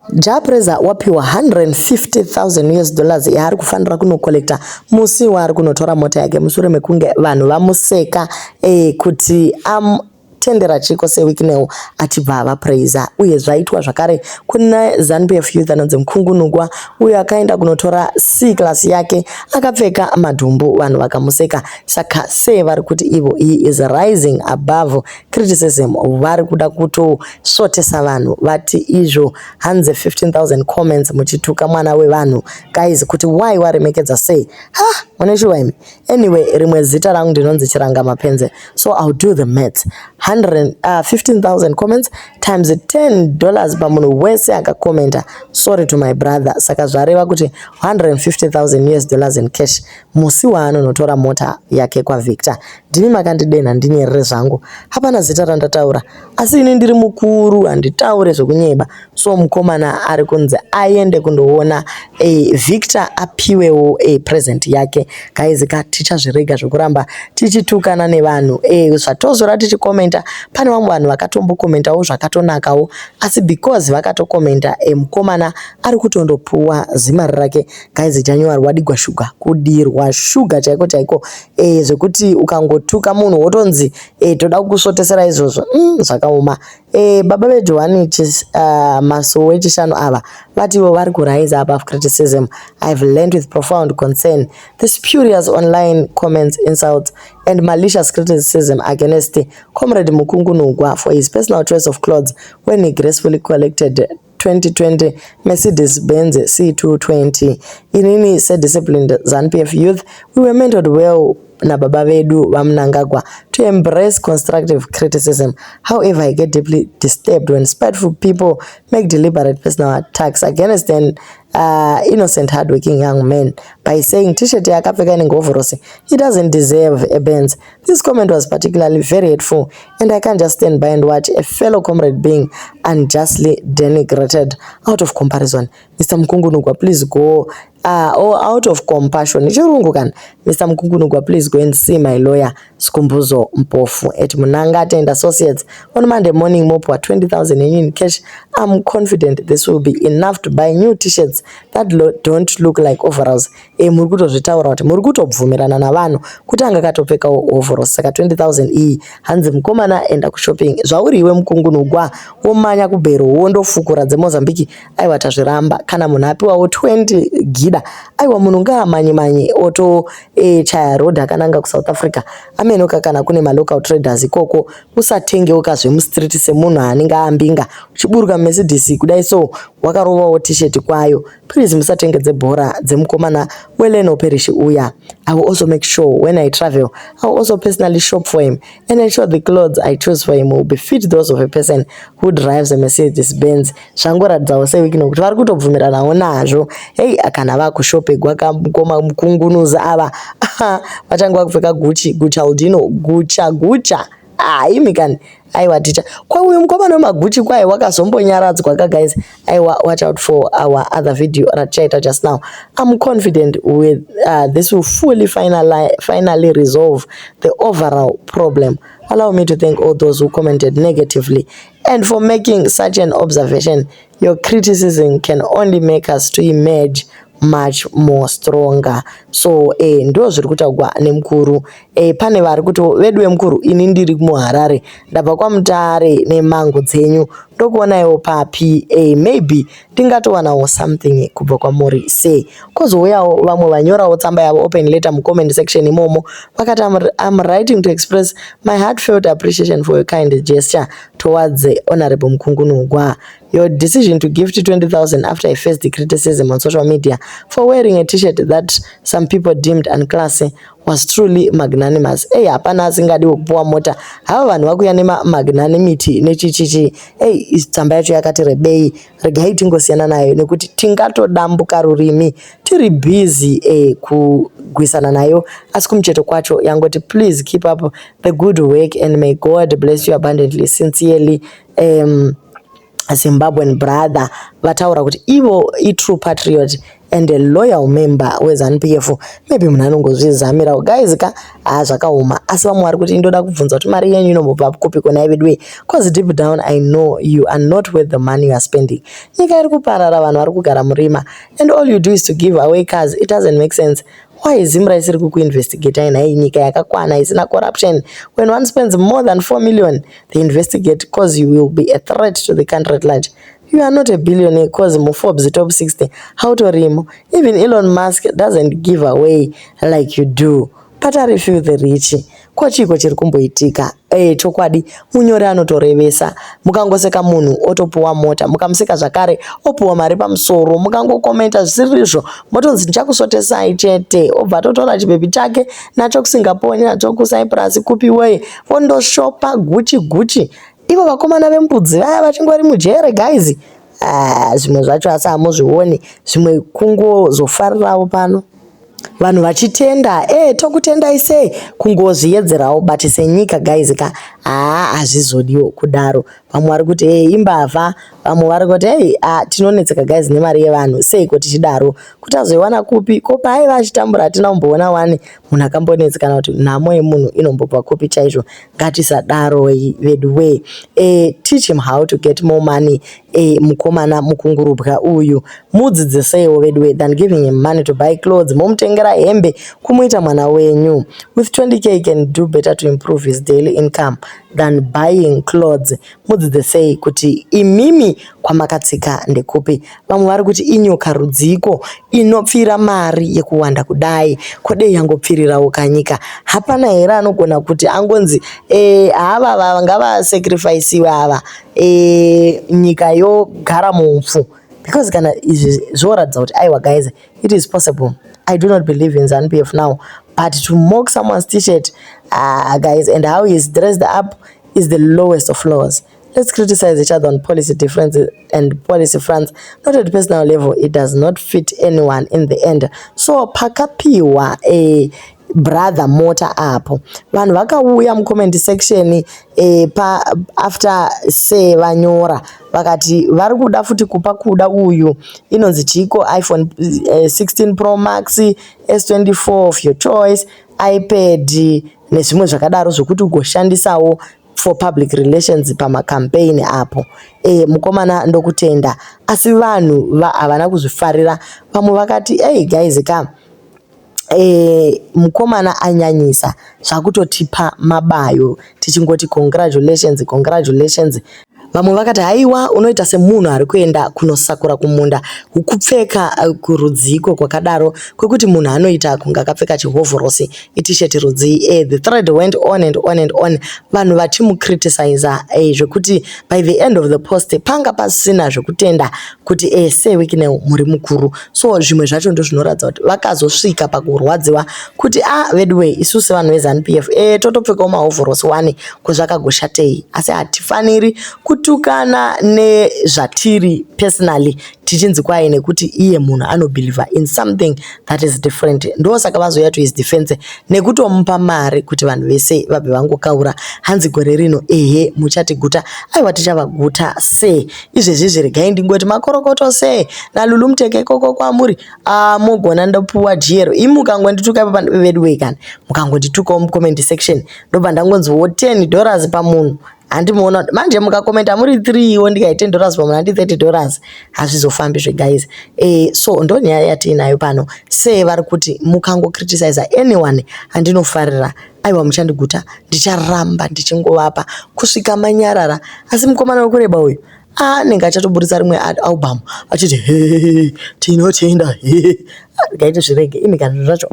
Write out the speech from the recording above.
Japreza wapiwa $150,000 yaari kufanira kunokolekta musi waari kunotora mota yake mushure mekunge vanhu vamuseka kuti tendera chiko sewiki newo achibva avapraiza. Uye zvaitwa zvakare kuna ZANU-PF Youth anonzi Mukungunugwa uyo akaenda kunotora C class yake akapfeka madhumbu vanhu vakamuseka. Saka sei vari kuti ivo he is rising above criticism, vari kuda kutosvotesa vanhu vati izvo hanze 15,000 comments muchituka mwana wevanhu guys kuti why waremekedza sei. Muneshuwa imi. Anyway, rimwe zita rangu ndinonzi Chiranga Mapenze, so I'll do the maths. 15,000 comments times $10 pamunhu wese akakomenta. Sorry to my brother. Saka zvareva kuti $150,000 in cash musi waanonotora mota yake kwa Victor. Ndimi makandidena ndinyerere zvangu. Hapana zita randataura. Asi ini ndiri mukuru handitaure zvokunyeba. So mukomana ari kunze aende kundoona Victor apiwewo present yake. Guys, tichazvirega zvokuramba tichitukana nevanhu. Zvatozora tichikomenta pane vamwe vanhu vakatombokomentawo zvakatonakawo, asi because vakatokomenta mukomana ari kutondopuwa zimari rake. Guys, January wadigwa shuga, kudirwa shuga chaiko chaiko, zvekuti ukangotuka munhu wotonzi toda kukusvotesera izvozvo. Zvakaoma. Baba veJohani Masowe wechishanu ava vativo vari kurise above criticism. I've learned with profound concern the spurious online comments, insults and malicious criticism against Comrade Mukungunugwa for his personal choice of clothes when he gracefully collected 2020 Mercedes-Benz C220. Inini said disciplined ZANU-PF youth, we were mentored well na baba vedu vaMnangagwa to embrace constructive criticism. However, I get deeply disturbed when spiteful people make deliberate personal attacks against an innocent hardworking young man by saying t-shirt yakapfeka nengovhorosi, he doesn't deserve a Benz. This comment was particularly very hateful, and I can't just stand by and watch a fellow comrade being unjustly denigrated out of comparison. Mr. Mukungunugwa, please go out of compassion. Mr. Mukungunugwa, please go and see my lawyer Skumbuzo Mpofu at Munangate and Associates on Monday morning. Mopwa 20,000 in cash. I'm confident this will be enough to buy new t-shirts that don't look like overalls. Murikuto zvitaura kuti murikuto bvumirana na vanhu kuti anga katopfeka overalls. Saka 20,000 iyi hanzi mukomana enda kushopping. Zvauriwe Mukungunugwa womanya kubero wondofukura dzeMozambique. Aiwa tazviramba kana munhu apiwawo 20 gida. Aiwa munhu ngaamanye oto chaya road akananga kuSouth Africa. Amenoka kana kune malocal traders ikoko usatengewo kazvemustriti semunhu anenge ambinga uchiburuka Mercedes kudai so wakarovawo t-shirt kwayo. Please musatengedze bhora dzemukomana Weleno Perishi uya. I will also make sure when I travel, I will also personally shop for him and ensure the clothes I choose for him will befit those of a person who drives a Mercedes-Benz. Zvangoratidzawo sewiki nokuti vari kutobvumiranawo nazvo. Hey, akana vakushope gwaka mukungunuza ava vachange vakupfeka gucha udino gucha imi kani aiwa ticha kwauyu mukomana wemaguchi kwaye wakazombonyaradzwa guys. Aiwa, watch out for our other video ratichaita just now. I'm confident with this will fully finally resolve the overall problem. Allow me to thank all those who commented negatively and for making such an observation. Your criticism can only make us to emerge much more stronger. So ndo zviri kutaurwa nemukuru. Pane vari kuti vedu vemukuru ini ndiri muHarare ndabva kwaMutare nemango dzenyu ndokuonawo papi maybe ndingatowanawo something kubva kwamuri sei. Kozouyawo vamwe vanyorawo tsamba yavo open letter mucomment section imomo vakati I'm writing to express my heartfelt appreciation for your kind gesture towards the Honorable Mukungunugwa. Your decision to gift 20,000 after I faced the criticism on social media for wearing a t-shirt that some people deemed unclassy was truly magnanimous. Hapana asingadiwo kupuwa mota. Hava vanhu vakuya magnanimity nechichichi. Tsamba yacho yakati rebei. Regai tingosiyana nayo nekuti tingatodambuka rurimi tiri busy kugwisana nayo. Asi kumucheto kwacho yangoti please keep up the good work and may God bless you abundantly. Sincerely, Zimbabwean brother vataura kuti ivo true patriot and a loyal member weZANU-PF. Maybe munhu anongozvizamira guys ka zvakaoma, asi vamwe vari kuti indoda kubvunza kuti mari yenyu inombobva kupi kona ivedwe, cause deep down I know you are not worth the money you are spending. Nyika iri kuparara, vanhu vari kugara murima, and all you do is to give away cars. It doesn't make sense. Why Zimra isiri kuinvestigate inai nyika yakakwana isina corruption? When one spends more than 4 million, they investigate because you will be a threat to the country at large. You are not a billionaire because Forbes top 60. How to remo? Even Elon Musk doesn't give away like you do. But I refuse the rich. Kochiko chiri kumboitika. Chokwadi munyori anotorevesa. Mukangoseka munhu otopuwa mota, mukamuseka zvakare opuwa mari pamusoro, mukangokomenta zvisizvo motonzi ndichakusotesai chete, obva totora chibebi chake nacho kuSingapore nacho kuCyprus kupiwe vondoshopa Gucci. Ivo vakomana vembudzi vaya vachingori mujere guys. Zvimwe zvacho asi hamuzvioni, zvimwe kungozofarirawo pano. Vanhu vachitenda, tokutendai sei, kungozviedzerawo, but senyika guys ka hazvizodiwo kudaro. Vamwe vari kuti imbavha, vamwe vari kuti tinonetseka guys nemari yevanhu, sei kuti chidaro, kuti azoiwana kupi, ko paaiva achitambura hatina kumboona wani munhu akambonetsekana kuti nhamo yemunhu inombobva kupi chaizvo. Ngatisadaro veduwe. Teach him how to get more money. Mukomana mukungurubwa uyu mudzidzisewo veduwe than giving him money to buy clothes. Momutengera hembe kumuita mwana wenyu. With 20k he can do better to improve his daily income than buying clothes. Mudzidzisei kuti imimi kwamakatsika ndekupi. Vamwe vari kuti inyoka rudziko inopfira mari yekuwanda kudai, kodei yangopfirirawo kanyika. Hapana here anogona kuti angonzi ava ngava sacrifice ava nyika yogara muupfu. Because kana izvi zvoratidza kuti aiwa guys, it is possible. I do not believe in ZANU-PF now, but to mock someone's t-shirt guys, and how he is dressed up is the lowest of lows. Let's criticize each other on policy differences and policy fronts, not at personal level. It does not fit anyone in the end. So pakapiwa brother mota apo, vanhu vakauya mucomment section after say vanyora vakati vari kuda futi kupa kuda uyu inonzi chiko iPhone 16 Pro Max, S24 of your choice, iPad nezvimwe zvakadaro zvokuti ugoshandisawo for public relations pamacampaign apo. Mukomana ndokutenda, asi vanhu havana kuzvifarira. Vamwe vakati guys ka mukomana anyanyisa zvakutotipa mabayo tichingoti congratulations. Vamwe vakati haiwa unoita semunhu ari kuenda kunosakura kumunda, kupfeka kurudziko kwakadaro kwekuti munhu anoita kunga akapfeka chihovhorosi itisheti rudzi. The thread went on and on and on, vanhu vachimukriticize zvekuti by the end of the post panga pasina zvekutenda kuti sevekine muri mukuru. So zvimwe zvacho ndozvinoratidza kuti vakazosvika pakurwadziwa kuti veduwe isusu vanhu veZANU-PF totopfekawo mahovhorosi wani kwezvakagoshatei, asi hatifaniri kutukana nezvatiri personally tichinzi kwai nekuti iye munhu anobelieve in something that is different. Ndosaka vazoya to his defense nekutomupa mari kuti vanhu vese vabve vangokaura hanzi gore rino muchati guta, aiwa tichavaguta se. Izvezvi regai ndingoti makorokoto se naLulu Muteke koko kwamuri mogona ndopuwa jero. Mukangondituka ipa veduwe kana mukangonditukawo mucomment section ndobva ndangonziwo $10 pamunhu. Handimuona manje mukakomenta muri 3 iwo ndikaita $10 pamunhu handi $30, hazvizofambi zve guys. So ndonyaya yatiinayo pano. Se vari kuti mukangocriticize anyone handinofarira, aiwa muchandiguta, ndicharamba ndichingovapa kusvika manyarara. Asi mukomana wekureba uyu nenge achatoburitsa rimwe album achiti tinotenda gaite zvirege imi kana zvacho